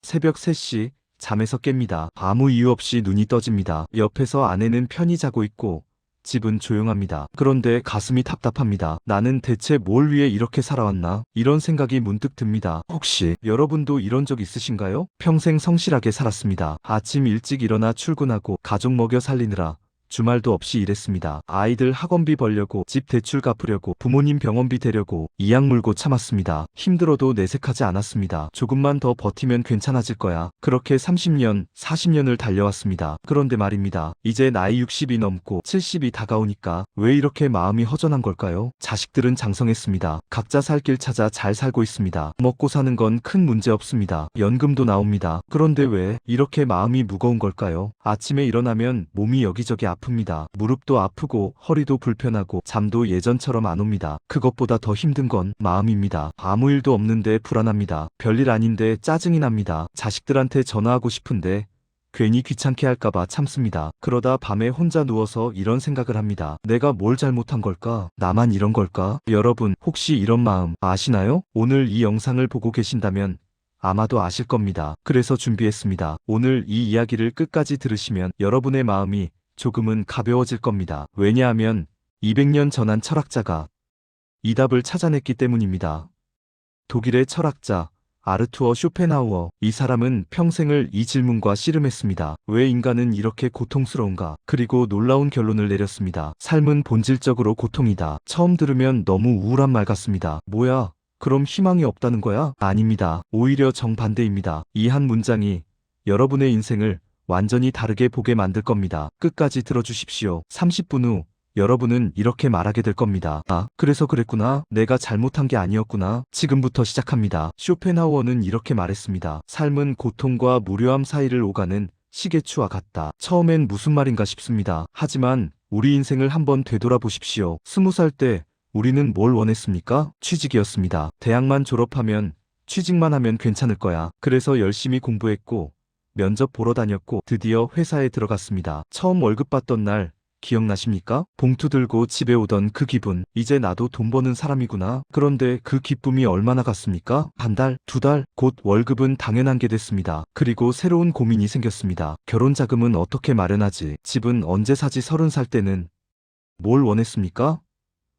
새벽 3시 잠에서 깹니다. 아무 이유 없이 눈이 떠집니다. 옆에서 아내는 편히 자고 있고 집은 조용합니다. 그런데 가슴이 답답합니다. 나는 대체 뭘 위해 이렇게 살아왔나? 이런 생각이 문득 듭니다. 혹시 여러분도 이런 적 있으신가요? 평생 성실하게 살았습니다. 아침 일찍 일어나 출근하고 가족 먹여 살리느라 주말도 없이 일했습니다. 아이들 학원비 벌려고, 집 대출 갚으려고, 부모님 병원비 대려고 이악 물고 참았습니다. 힘들어도 내색하지 않았습니다. 조금만 더 버티면 괜찮아질 거야. 그렇게 30년, 40년을 달려왔습니다. 그런데 말입니다. 이제 나이 60이 넘고 70이 다가오니까 왜 이렇게 마음이 허전한 걸까요? 자식들은 장성했습니다. 각자 살 길 찾아 잘 살고 있습니다. 먹고 사는 건 큰 문제 없습니다. 연금도 나옵니다. 그런데 왜 이렇게 마음이 무거운 걸까요? 아침에 일어나면 몸이 여기저기 아픕니다. 무릎도 아프고 허리도 불편하고 잠도 예전처럼 안 옵니다. 그것보다 더 힘든 건 마음입니다. 아무 일도 없는데 불안합니다. 별일 아닌데 짜증이 납니다. 자식들한테 전화하고 싶은데 괜히 귀찮게 할까봐 참습니다. 그러다 밤에 혼자 누워서 이런 생각을 합니다. 내가 뭘 잘못한 걸까? 나만 이런 걸까? 여러분, 혹시 이런 마음 아시나요? 오늘 이 영상을 보고 계신다면 아마도 아실 겁니다. 그래서 준비했습니다. 오늘 이 이야기를 끝까지 들으시면 여러분의 마음이 조금은 가벼워질 겁니다. 왜냐하면 200년 전 한 철학자가 이 답을 찾아냈기 때문입니다. 독일의 철학자 아르투어 쇼펜하우어. 이 사람은 평생을 이 질문과 씨름했습니다. 왜 인간은 이렇게 고통스러운가? 그리고 놀라운 결론을 내렸습니다. 삶은 본질적으로 고통이다. 처음 들으면 너무 우울한 말 같습니다. 뭐야? 그럼 희망이 없다는 거야? 아닙니다. 오히려 정반대입니다. 이 한 문장이 여러분의 인생을 완전히 다르게 보게 만들 겁니다. 끝까지 들어주십시오. 30분 후 여러분은 이렇게 말하게 될 겁니다. 아, 그래서 그랬구나. 내가 잘못한 게 아니었구나. 지금부터 시작합니다. 쇼펜하우어는 이렇게 말했습니다. 삶은 고통과 무료함 사이를 오가는 시계추와 같다. 처음엔 무슨 말인가 싶습니다. 하지만 우리 인생을 한번 되돌아보십시오. 20살 때 우리는 뭘 원했습니까? 취직이었습니다. 대학만 졸업하면, 취직만 하면 괜찮을 거야. 그래서 열심히 공부했고 면접 보러 다녔고 드디어 회사에 들어갔습니다. 처음 월급 받던 날 기억나십니까? 봉투 들고 집에 오던 그 기분. 이제 나도 돈 버는 사람이구나. 그런데 그 기쁨이 얼마나 갔습니까? 한 달, 두 달, 곧 월급은 당연한 게 됐습니다. 그리고 새로운 고민이 생겼습니다. 결혼 자금은 어떻게 마련하지? 집은 언제 사지? 30살 때는 뭘 원했습니까?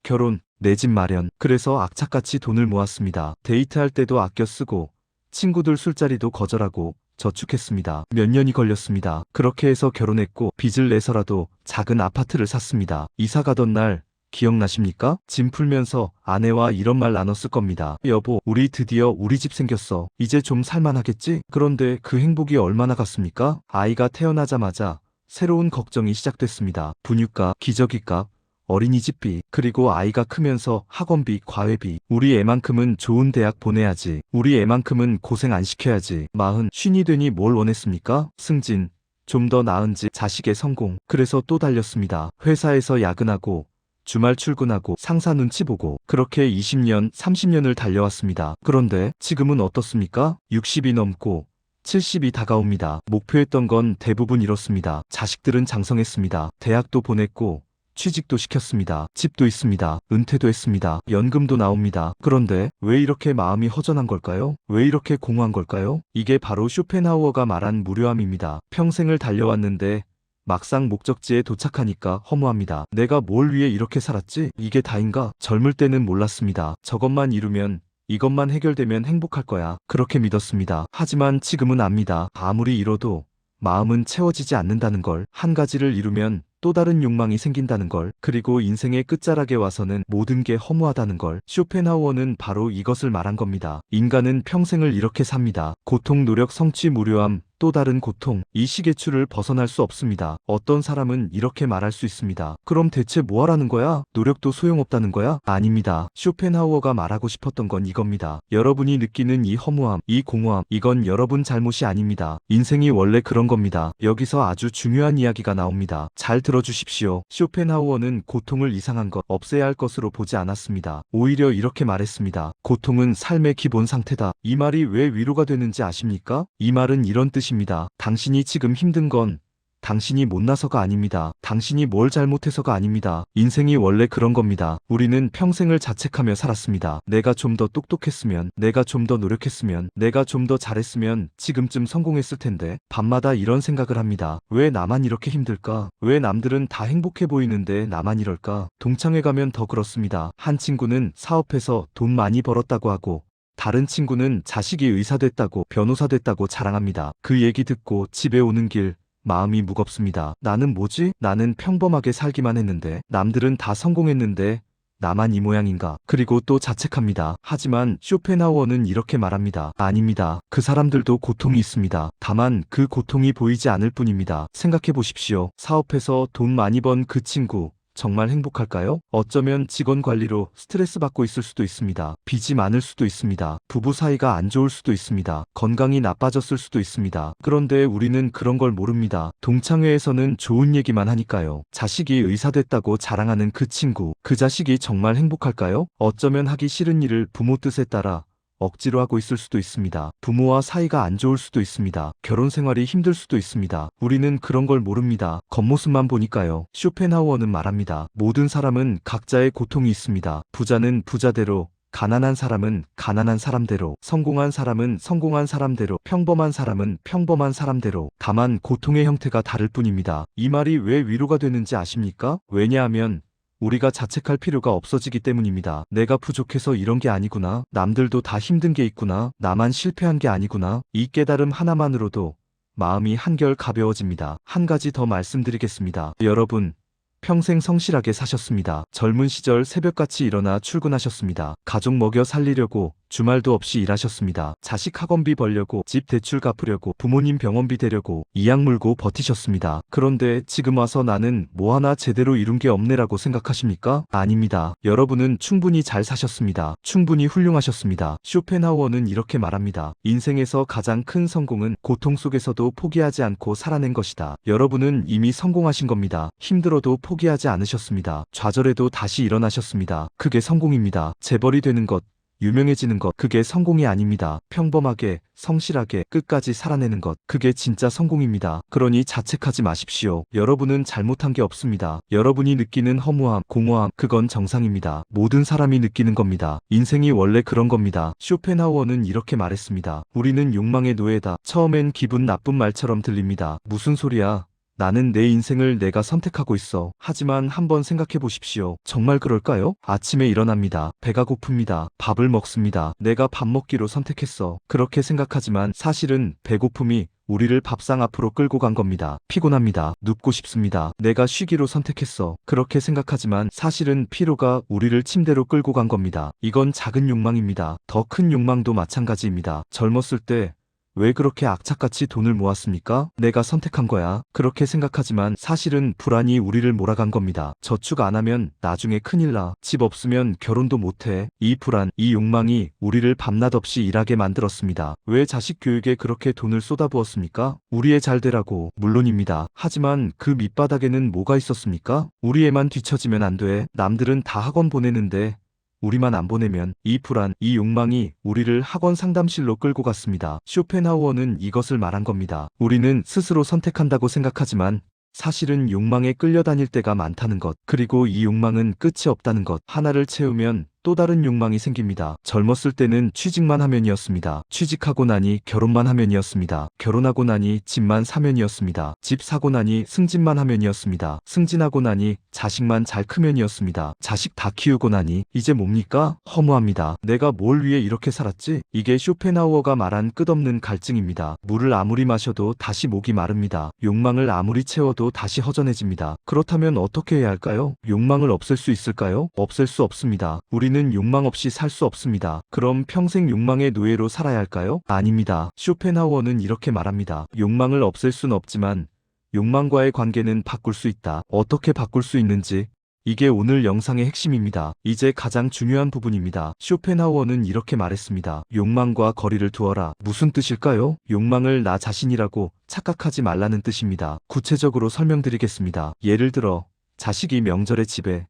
결혼, 내 집 마련. 그래서 악착같이 돈을 모았습니다. 데이트할 때도 아껴 쓰고 친구들 술자리도 거절하고 저축했습니다. 몇 년이 걸렸습니다. 그렇게 해서 결혼했고 빚을 내서라도 작은 아파트를 샀습니다. 이사 가던 날 기억나십니까? 짐 풀면서 아내와 이런 말 나눴을 겁니다. 여보, 우리 드디어 우리 집 생겼어. 이제 좀 살만하겠지? 그런데 그 행복이 얼마나 갔습니까? 아이가 태어나자마자 새로운 걱정이 시작됐습니다. 분유값, 기저귀값, 어린이집비, 그리고 아이가 크면서 학원비, 과외비. 우리 애만큼은 좋은 대학 보내야지. 우리 애만큼은 고생 안 시켜야지. 40, 쉰이 되니 뭘 원했습니까? 승진, 좀 더 나은 집, 자식의 성공. 그래서 또 달렸습니다. 회사에서 야근하고 주말 출근하고 상사 눈치 보고 그렇게 20년, 30년을 달려왔습니다. 그런데 지금은 어떻습니까? 60이 넘고 70이 다가옵니다. 목표했던 건 대부분 이렇습니다. 자식들은 장성했습니다. 대학도 보냈고 취직도 시켰습니다. 집도 있습니다. 은퇴도 했습니다. 연금도 나옵니다. 그런데 왜 이렇게 마음이 허전한 걸까요? 왜 이렇게 공허한 걸까요? 이게 바로 쇼펜하우어가 말한 무료함입니다. 평생을 달려왔는데 막상 목적지에 도착하니까 허무합니다. 내가 뭘 위해 이렇게 살았지? 이게 다인가? 젊을 때는 몰랐습니다. 저것만 이루면, 이것만 해결되면 행복할 거야. 그렇게 믿었습니다. 하지만 지금은 압니다. 아무리 이뤄도 마음은 채워지지 않는다는 걸. 한 가지를 이루면 또 다른 욕망이 생긴다는 걸. 그리고 인생의 끝자락에 와서는 모든 게 허무하다는 걸. 쇼펜하우어는 바로 이것을 말한 겁니다. 인간은 평생을 이렇게 삽니다. 고통, 노력, 성취, 무료함, 또 다른 고통. 이 시계추를 벗어날 수 없습니다. 어떤 사람은 이렇게 말할 수 있습니다. 그럼 대체 뭐 하라는 거야? 노력도 소용없다는 거야? 아닙니다. 쇼펜하우어가 말하고 싶었던 건 이겁니다. 여러분이 느끼는 이 허무함, 이 공허함, 이건 여러분 잘못이 아닙니다. 인생이 원래 그런 겁니다. 여기서 아주 중요한 이야기가 나옵니다. 잘 들어주십시오. 쇼펜하우어는 고통을 이상한 것, 없애야 할 것으로 보지 않았습니다. 오히려 이렇게 말했습니다. 고통은 삶의 기본 상태다. 이 말이 왜 위로가 되는지 아십니까? 이 말은 이런 뜻입니다. 당신이 지금 힘든 건 당신이 못나서가 아닙니다. 당신이 뭘 잘못해서가 아닙니다. 인생이 원래 그런 겁니다. 우리는 평생을 자책하며 살았습니다. 내가 좀 더 똑똑했으면, 내가 좀 더 노력했으면, 내가 좀 더 잘했으면 지금쯤 성공했을 텐데 밤마다 이런 생각을 합니다. 왜 나만 이렇게 힘들까? 왜 남들은 다 행복해 보이는데 나만 이럴까? 동창회 가면 더 그렇습니다. 한 친구는 사업해서 돈 많이 벌었다고 하고 다른 친구는 자식이 의사 됐다고 변호사 됐다고 자랑합니다. 그 얘기 듣고 집에 오는 길 마음이 무겁습니다. 나는 뭐지? 나는 평범하게 살기만 했는데 남들은 다 성공했는데 나만 이 모양인가? 그리고 또 자책합니다. 하지만 쇼펜하우어는 이렇게 말합니다. 아닙니다. 그 사람들도 고통이 있습니다. 다만 그 고통이 보이지 않을 뿐입니다. 생각해 보십시오. 사업해서 돈 많이 번 그 친구 정말 행복할까요? 어쩌면 직원 관리로 스트레스 받고 있을 수도 있습니다. 빚이 많을 수도 있습니다. 부부 사이가 안 좋을 수도 있습니다. 건강이 나빠졌을 수도 있습니다. 그런데 우리는 그런 걸 모릅니다. 동창회에서는 좋은 얘기만 하니까요. 자식이 의사 됐다고 자랑하는 그 친구, 그 자식이 정말 행복할까요? 어쩌면 하기 싫은 일을 부모 뜻에 따라 억지로 하고 있을 수도 있습니다. 부모와 사이가 안 좋을 수도 있습니다. 결혼 생활이 힘들 수도 있습니다. 우리는 그런 걸 모릅니다. 겉모습만 보니까요. 쇼펜하우어는 말합니다. 모든 사람은 각자의 고통이 있습니다. 부자는 부자대로, 가난한 사람은 가난한 사람대로, 성공한 사람은 성공한 사람대로, 평범한 사람은 평범한 사람대로, 다만 고통의 형태가 다를 뿐입니다. 이 말이 왜 위로가 되는지 아십니까? 왜냐하면 우리가 자책할 필요가 없어지기 때문입니다. 내가 부족해서 이런 게 아니구나. 남들도 다 힘든 게 있구나. 나만 실패한 게 아니구나. 이 깨달음 하나만으로도 마음이 한결 가벼워집니다. 한 가지 더 말씀드리겠습니다. 여러분, 평생 성실하게 사셨습니다. 젊은 시절 새벽같이 일어나 출근하셨습니다. 가족 먹여 살리려고 주말도 없이 일하셨습니다. 자식 학원비 벌려고, 집 대출 갚으려고, 부모님 병원비 대려고 이악 물고 버티셨습니다. 그런데 지금 와서 나는 뭐 하나 제대로 이룬 게 없네라고 생각하십니까? 아닙니다. 여러분은 충분히 잘 사셨습니다. 충분히 훌륭하셨습니다. 쇼펜하우어는 이렇게 말합니다. 인생에서 가장 큰 성공은 고통 속에서도 포기하지 않고 살아낸 것이다. 여러분은 이미 성공하신 겁니다. 힘들어도 포기하지 않으셨습니다. 좌절해도 다시 일어나셨습니다. 그게 성공입니다. 재벌이 되는 것, 유명해지는 것, 그게 성공이 아닙니다. 평범하게, 성실하게 끝까지 살아내는 것, 그게 진짜 성공입니다. 그러니 자책하지 마십시오. 여러분은 잘못한 게 없습니다. 여러분이 느끼는 허무함, 공허함, 그건 정상입니다. 모든 사람이 느끼는 겁니다. 인생이 원래 그런 겁니다. 쇼펜하우어는 이렇게 말했습니다. 우리는 욕망의 노예다. 처음엔 기분 나쁜 말처럼 들립니다. 무슨 소리야? 나는 내 인생을 내가 선택하고 있어. 하지만 한번 생각해 보십시오. 정말 그럴까요? 아침에 일어납니다. 배가 고픕니다. 밥을 먹습니다. 내가 밥 먹기로 선택했어. 그렇게 생각하지만 사실은 배고픔이 우리를 밥상 앞으로 끌고 간 겁니다. 피곤합니다. 눕고 싶습니다. 내가 쉬기로 선택했어. 그렇게 생각하지만 사실은 피로가 우리를 침대로 끌고 간 겁니다. 이건 작은 욕망입니다. 더 큰 욕망도 마찬가지입니다. 젊었을 때 왜 그렇게 악착같이 돈을 모았습니까? 내가 선택한 거야. 그렇게 생각하지만 사실은 불안이 우리를 몰아간 겁니다. 저축 안 하면 나중에 큰일 나. 집 없으면 결혼도 못해. 이 불안, 이 욕망이 우리를 밤낮 없이 일하게 만들었습니다. 왜 자식 교육에 그렇게 돈을 쏟아부었습니까? 우리 애 잘 되라고. 물론입니다. 하지만 그 밑바닥에는 뭐가 있었습니까? 우리 애만 뒤처지면 안 돼. 남들은 다 학원 보내는데 우리만 안 보내면. 이 불안, 이 욕망이 우리를 학원 상담실로 끌고 갔습니다. 쇼펜하우어는 이것을 말한 겁니다. 우리는 스스로 선택한다고 생각하지만 사실은 욕망에 끌려다닐 때가 많다는 것, 그리고 이 욕망은 끝이 없다는 것. 하나를 채우면 또 다른 욕망이 생깁니다. 젊었을 때는 취직만 하면이었습니다. 취직하고 나니 결혼만 하면이었습니다. 결혼하고 나니 집만 사면이었습니다. 집 사고 나니 승진만 하면이었습니다. 승진하고 나니 자식만 잘 크면이었습니다. 자식 다 키우고 나니 이제 뭡니까? 허무합니다. 내가 뭘 위해 이렇게 살았지? 이게 쇼펜하우어가 말한 끝없는 갈증입니다. 물을 아무리 마셔도 다시 목이 마릅니다. 욕망을 아무리 채워도 다시 허전해집니다. 그렇다면 어떻게 해야 할까요? 욕망을 없앨 수 있을까요? 없앨 수 없습니다. 우리는 욕망 없이 살 수 없습니다. 그럼 평생 욕망의 노예로 살아야 할까요? 아닙니다. 쇼펜하우어는 이렇게 말합니다. 욕망을 없앨 순 없지만 욕망과의 관계는 바꿀 수 있다. 어떻게 바꿀 수 있는지, 이게 오늘 영상의 핵심입니다. 이제 가장 중요한 부분입니다. 쇼펜하우어는 이렇게 말했습니다. 욕망과 거리를 두어라. 무슨 뜻일까요? 욕망을 나 자신이라고 착각하지 말라는 뜻입니다. 구체적으로 설명드리겠습니다. 예를 들어 자식이 명절에 집에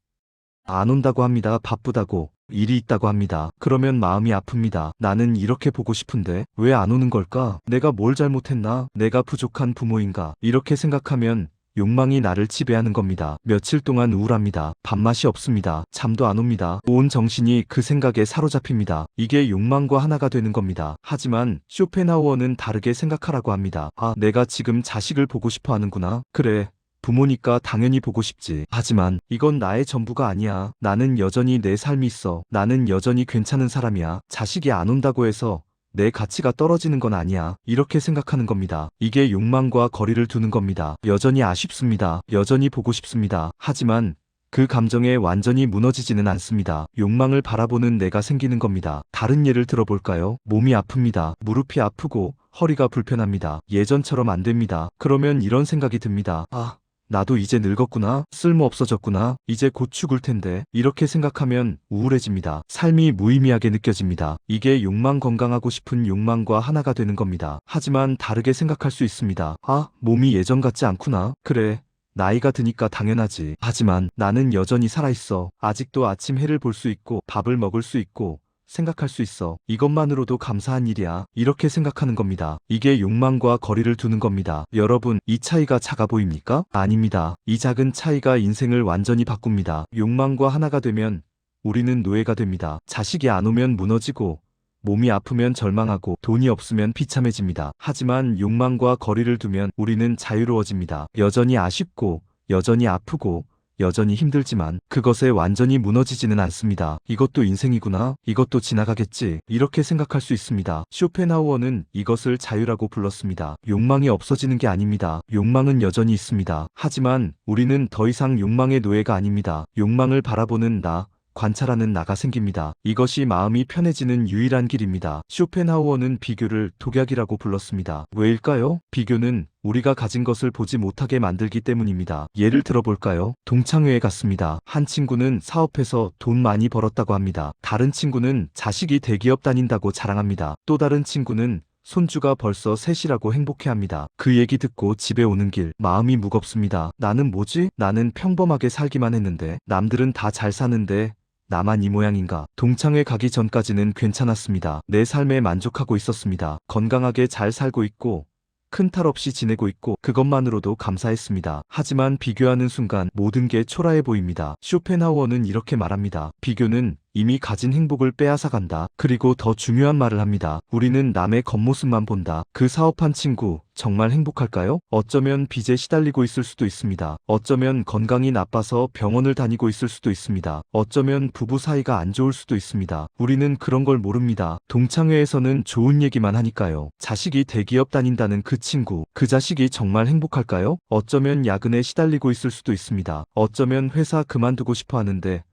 안 온다고 합니다. 바쁘다고. 일이 있다고 합니다. 그러면 마음이 아픕니다. 나는 이렇게 보고 싶은데 왜 안 오는 걸까? 내가 뭘 잘못했나? 내가 부족한 부모인가? 이렇게 생각하면 욕망이 나를 지배하는 겁니다. 며칠 동안 우울합니다. 밥맛이 없습니다. 잠도 안 옵니다. 온 정신이 그 생각에 사로잡힙니다. 이게 욕망과 하나가 되는 겁니다. 하지만 쇼펜하우어는 다르게 생각하라고 합니다. 아, 내가 지금 자식을 보고 싶어 하는구나. 그래. 부모니까 당연히 보고 싶지. 하지만 이건 나의 전부가 아니야. 나는 여전히 내 삶이 있어. 나는 여전히 괜찮은 사람이야. 자식이 안 온다고 해서 내 가치가 떨어지는 건 아니야. 이렇게 생각하는 겁니다. 이게 욕망과 거리를 두는 겁니다. 여전히 아쉽습니다. 여전히 보고 싶습니다. 하지만 그 감정에 완전히 무너지지는 않습니다. 욕망을 바라보는 내가 생기는 겁니다. 다른 예를 들어볼까요? 몸이 아픕니다. 무릎이 아프고 허리가 불편합니다. 예전처럼 안 됩니다. 그러면 이런 생각이 듭니다. 아, 나도 이제 늙었구나. 쓸모 없어졌구나. 이제 곧 죽을 텐데. 이렇게 생각하면 우울해집니다. 삶이 무의미하게 느껴집니다. 이게 욕망, 건강하고 싶은 욕망과 하나가 되는 겁니다. 하지만 다르게 생각할 수 있습니다. 아, 몸이 예전 같지 않구나. 그래. 나이가 드니까 당연하지. 하지만 나는 여전히 살아있어. 아직도 아침 해를 볼 수 있고 밥을 먹을 수 있고 생각할 수 있어. 이것만으로도 감사한 일이야. 이렇게 생각하는 겁니다. 이게 욕망과 거리를 두는 겁니다. 여러분, 이 차이가 작아 보입니까? 아닙니다. 이 작은 차이가 인생을 완전히 바꿉니다. 욕망과 하나가 되면 우리는 노예가 됩니다. 자식이 안 오면 무너지고 몸이 아프면 절망하고 돈이 없으면 비참해집니다. 하지만 욕망과 거리를 두면 우리는 자유로워집니다. 여전히 아쉽고 여전히 아프고 여전히 힘들지만 그것에 완전히 무너지지는 않습니다. 이것도 인생이구나. 이것도 지나가겠지. 이렇게 생각할 수 있습니다. 쇼펜하우어는 이것을 자유라고 불렀습니다. 욕망이 없어지는 게 아닙니다. 욕망은 여전히 있습니다. 하지만 우리는 더 이상 욕망의 노예가 아닙니다. 욕망을 바라보는 나, 관찰하는 나가 생깁니다. 이것이 마음이 편해지는 유일한 길입니다. 쇼펜하우어는 비교를 독약이라고 불렀습니다. 왜일까요? 비교는 우리가 가진 것을 보지 못하게 만들기 때문입니다. 예를 들어볼까요? 동창회에 갔습니다. 한 친구는 사업해서 돈 많이 벌었다고 합니다. 다른 친구는 자식이 대기업 다닌다고 자랑합니다. 또 다른 친구는 손주가 벌써 셋이라고 행복해합니다. 그 얘기 듣고 집에 오는 길 마음이 무겁습니다. 나는 뭐지? 나는 평범하게 살기만 했는데 남들은 다 잘 사는데 나만 이 모양인가? 동창회 가기 전까지는 괜찮았습니다. 내 삶에 만족하고 있었습니다. 건강하게 잘 살고 있고 큰 탈 없이 지내고 있고 그것만으로도 감사했습니다. 하지만 비교하는 순간 모든 게 초라해 보입니다. 쇼펜하우어는 이렇게 말합니다. 비교는 이미 가진 행복을 빼앗아간다. 그리고 더 중요한 말을 합니다. 우리는 남의 겉모습만 본다. 그 사업한 친구 정말 행복할까요? 어쩌면 빚에 시달리고 있을 수도 있습니다. 어쩌면 건강이 나빠서 병원을 다니고 있을 수도 있습니다. 어쩌면 부부 사이가 안 좋을 수도 있습니다. 우리는 그런 걸 모릅니다. 동창회에서는 좋은 얘기만 하니까요. 자식이 대기업 다닌다는 그 친구, 그 자식이 정말 행복할까요? 어쩌면 야근에 시달리고 있을 수도 있습니다. 어쩌면 회사 그만두고 싶어 하는데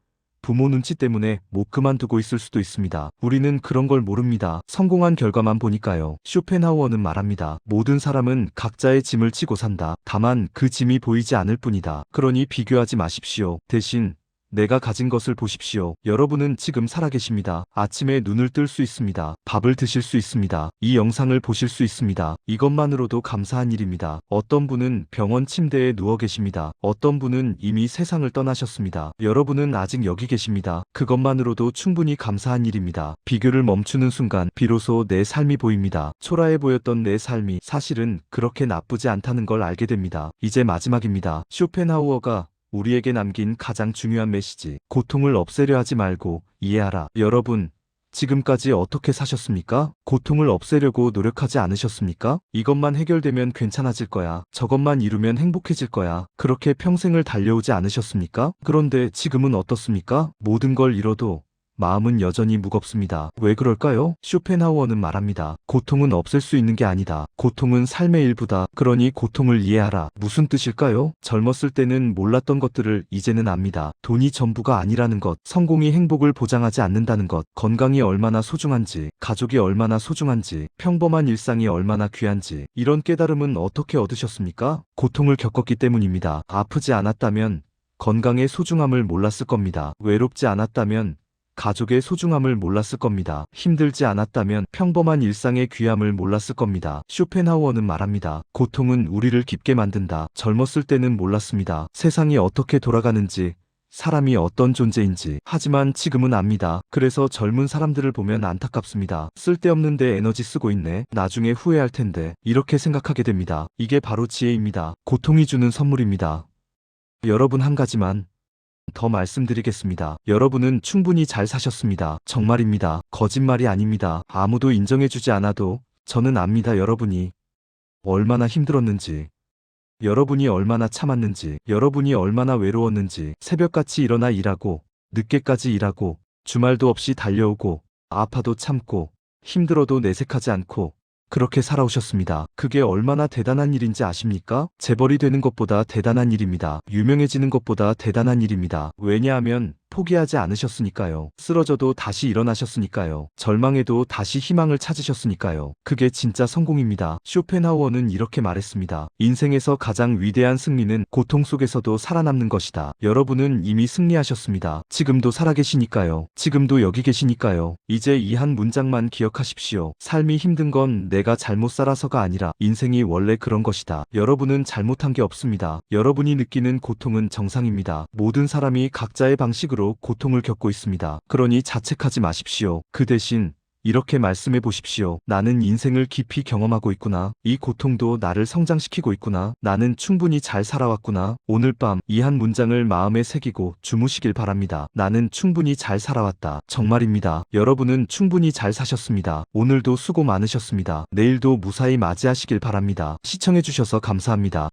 부모 눈치 때문에 못 그만두고 있을 수도 있습니다. 우리는 그런 걸 모릅니다. 성공한 결과만 보니까요. 쇼펜하우어는 말합니다. 모든 사람은 각자의 짐을 지고 산다. 다만 그 짐이 보이지 않을 뿐이다. 그러니 비교하지 마십시오. 대신 내가 가진 것을 보십시오. 여러분은 지금 살아계십니다. 아침에 눈을 뜰 수 있습니다. 밥을 드실 수 있습니다. 이 영상을 보실 수 있습니다. 이것만으로도 감사한 일입니다. 어떤 분은 병원 침대에 누워 계십니다. 어떤 분은 이미 세상을 떠나셨습니다. 여러분은 아직 여기 계십니다. 그것만으로도 충분히 감사한 일입니다. 비교를 멈추는 순간 비로소 내 삶이 보입니다. 초라해 보였던 내 삶이 사실은 그렇게 나쁘지 않다는 걸 알게 됩니다. 이제 마지막입니다. 쇼펜하우어가 우리에게 남긴 가장 중요한 메시지. 고통을 없애려 하지 말고 이해하라. 여러분, 지금까지 어떻게 사셨습니까? 고통을 없애려고 노력하지 않으셨습니까? 이것만 해결되면 괜찮아질 거야. 저것만 이루면 행복해질 거야. 그렇게 평생을 달려오지 않으셨습니까? 그런데 지금은 어떻습니까? 모든 걸 잃어도 마음은 여전히 무겁습니다. 왜 그럴까요? 쇼펜하우어는 말합니다. 고통은 없앨 수 있는 게 아니다. 고통은 삶의 일부다. 그러니 고통을 이해하라. 무슨 뜻일까요? 젊었을 때는 몰랐던 것들을 이제는 압니다. 돈이 전부가 아니라는 것, 성공이 행복을 보장하지 않는다는 것, 건강이 얼마나 소중한지, 가족이 얼마나 소중한지, 평범한 일상이 얼마나 귀한지, 이런 깨달음은 어떻게 얻으셨습니까? 고통을 겪었기 때문입니다. 아프지 않았다면 건강의 소중함을 몰랐을 겁니다. 외롭지 않았다면 가족의 소중함을 몰랐을 겁니다. 힘들지 않았다면 평범한 일상의 귀함을 몰랐을 겁니다. 쇼펜하우어는 말합니다. 고통은 우리를 깊게 만든다. 젊었을 때는 몰랐습니다. 세상이 어떻게 돌아가는지, 사람이 어떤 존재인지. 하지만 지금은 압니다. 그래서 젊은 사람들을 보면 안타깝습니다. 쓸데없는데 에너지 쓰고 있네. 나중에 후회할 텐데. 이렇게 생각하게 됩니다. 이게 바로 지혜입니다. 고통이 주는 선물입니다. 여러분, 한 가지만 더 말씀드리겠습니다. 여러분은 충분히 잘 사셨습니다. 정말입니다. 거짓말이 아닙니다. 아무도 인정해주지 않아도 저는 압니다. 여러분이 얼마나 힘들었는지, 여러분이 얼마나 참았는지, 여러분이 얼마나 외로웠는지, 새벽같이 일어나 일하고, 늦게까지 일하고, 주말도 없이 달려오고, 아파도 참고, 힘들어도 내색하지 않고, 그렇게 살아오셨습니다. 그게 얼마나 대단한 일인지 아십니까? 재벌이 되는 것보다 대단한 일입니다. 유명해지는 것보다 대단한 일입니다. 왜냐하면 포기하지 않으셨으니까요. 쓰러져도 다시 일어나셨으니까요. 절망해도 다시 희망을 찾으셨으니까요. 그게 진짜 성공입니다. 쇼펜하우어는 이렇게 말했습니다. 인생에서 가장 위대한 승리는 고통 속에서도 살아남는 것이다. 여러분은 이미 승리하셨습니다. 지금도 살아계시니까요. 지금도 여기 계시니까요. 이제 이 한 문장만 기억하십시오. 삶이 힘든 건 내가 잘못 살아서가 아니라 인생이 원래 그런 것이다. 여러분은 잘못한 게 없습니다. 여러분이 느끼는 고통은 정상입니다. 모든 사람이 각자의 방식으로 고통을 겪고 있습니다. 그러니 자책하지 마십시오. 그 대신 이렇게 말씀해 보십시오. 나는 인생을 깊이 경험하고 있구나. 이 고통도 나를 성장시키고 있구나. 나는 충분히 잘 살아왔구나. 오늘 밤 이 한 문장을 마음에 새기고 주무시길 바랍니다. 나는 충분히 잘 살아왔다. 정말입니다. 여러분은 충분히 잘 사셨습니다. 오늘도 수고 많으셨습니다. 내일도 무사히 맞이하시길 바랍니다. 시청해 주셔서 감사합니다.